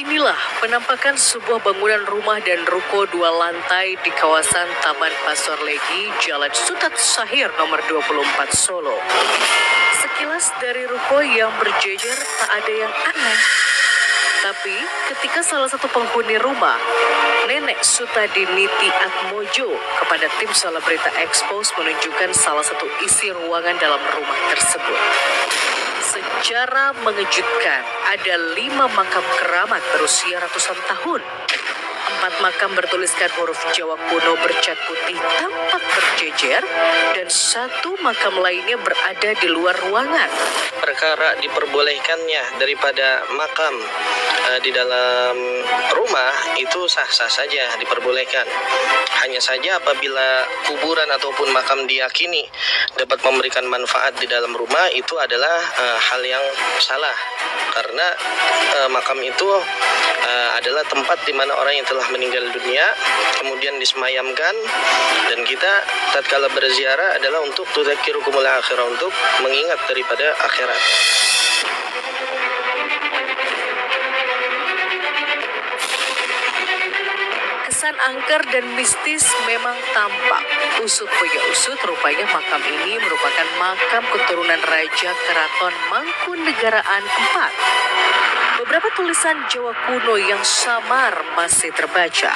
Inilah penampakan sebuah bangunan rumah dan ruko 2 lantai di kawasan Taman Pasar Legi, Jalan Sutat Sahir nomor 24 Solo. Sekilas dari ruko yang berjejer tak ada yang aneh. Tapi ketika salah satu penghuni rumah, Nenek Sutadiniti Atmojo, kepada tim Selebrita Expose menunjukkan salah satu isi ruangan dalam rumah tersebut. Secara mengejutkan, ada 5 makam keramat berusia ratusan tahun. 4 makam bertuliskan huruf Jawa kuno bercat putih tampak berjejer, dan 1 makam lainnya berada di luar ruangan. Perkara diperbolehkannya daripada makam di dalam rumah itu sah-sah saja diperbolehkan. Hanya saja apabila kuburan ataupun makam diyakini dapat memberikan manfaat di dalam rumah, itu adalah hal yang salah. Karena makam itu adalah tempat di mana orang yang telah meninggal dunia kemudian disemayamkan, dan kita tatkala berziarah adalah untuk tudzakirukumul akhirah, untuk mengingat daripada akhirat. Kesan angker dan mistis memang tampak. Usut punya usut, rupanya makam ini merupakan makam keturunan Raja Keraton Mangkunegaraan IV. Beberapa tulisan Jawa kuno yang samar masih terbaca.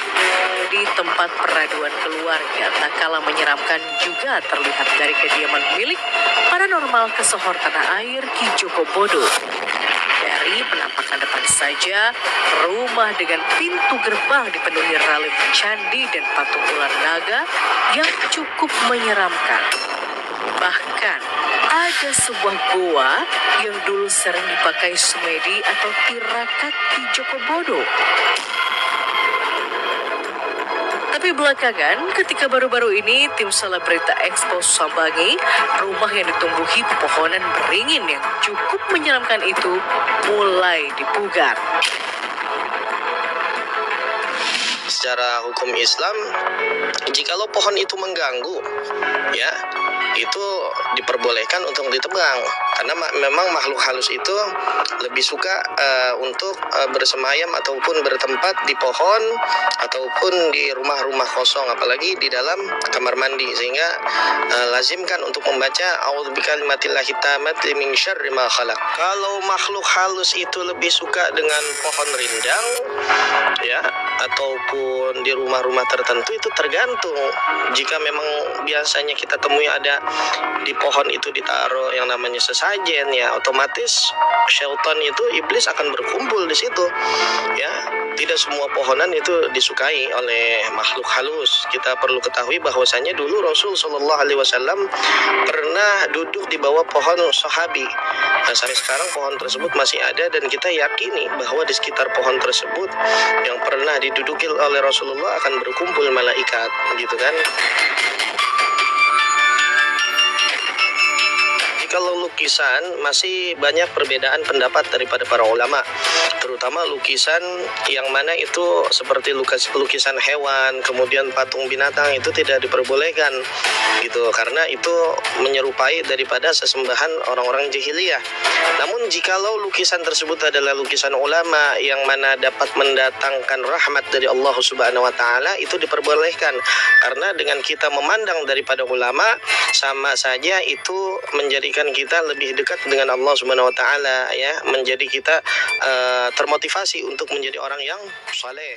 Di tempat peraduan keluarga, tak kalah menyeramkan juga terlihat dari kediaman milik paranormal kesohor tanah air Ki Joko Bodo. Dari penampakan depan saja, rumah dengan pintu gerbang dipenuhi relief candi dan patung ular naga yang cukup menyeramkan. Bahkan ada sebuah goa yang dulu sering dipakai semedi atau tirakat Ki Joko Bodo. Tapi belakangan, ketika baru-baru ini tim Selebrita Expose sambangi rumah yang ditumbuhi pepohonan beringin yang cukup menyeramkan itu mulai dipugar. Secara hukum Islam, jikalau pohon itu mengganggu, ya, itu diperbolehkan untuk ditebang, karena memang makhluk halus itu lebih suka untuk bersemayam ataupun bertempat di pohon ataupun di rumah-rumah kosong, apalagi di dalam kamar mandi, sehingga lazimkan untuk membaca a'udzubikalimatillahi tammati min syarri ma khalaq. Kalau makhluk halus itu lebih suka dengan pohon rindang, ya, ataupun di rumah-rumah tertentu, itu tergantung. Jika memang biasanya kita temui ada di pohon itu ditaruh yang namanya sesajen, ya, otomatis syaitan itu, iblis akan berkumpul di situ, ya. Tidak semua pohonan itu disukai oleh makhluk halus. Kita perlu ketahui bahwasanya dulu Rasul Shallallahu Alaihi Wasallam pernah duduk di bawah pohon sahabi. Nah, sampai sekarang pohon tersebut masih ada, dan kita yakini bahwa di sekitar pohon tersebut yang pernah diduduki oleh Rasulullah akan berkumpul malaikat, gitu kan. Kalau lukisan, masih banyak perbedaan pendapat daripada para ulama, terutama lukisan yang mana itu seperti lukisan hewan, kemudian patung binatang, itu tidak diperbolehkan, gitu, karena itu menyerupai daripada sesembahan orang-orang jahiliyah. Namun jikalau lukisan tersebut adalah lukisan ulama yang mana dapat mendatangkan rahmat dari Allah Subhanahu wa taala, itu diperbolehkan, karena dengan kita memandang daripada ulama, sama saja itu menjadikan kita lebih dekat dengan Allah Subhanahu wa taala, ya, menjadi kita termotivasi untuk menjadi orang yang saleh.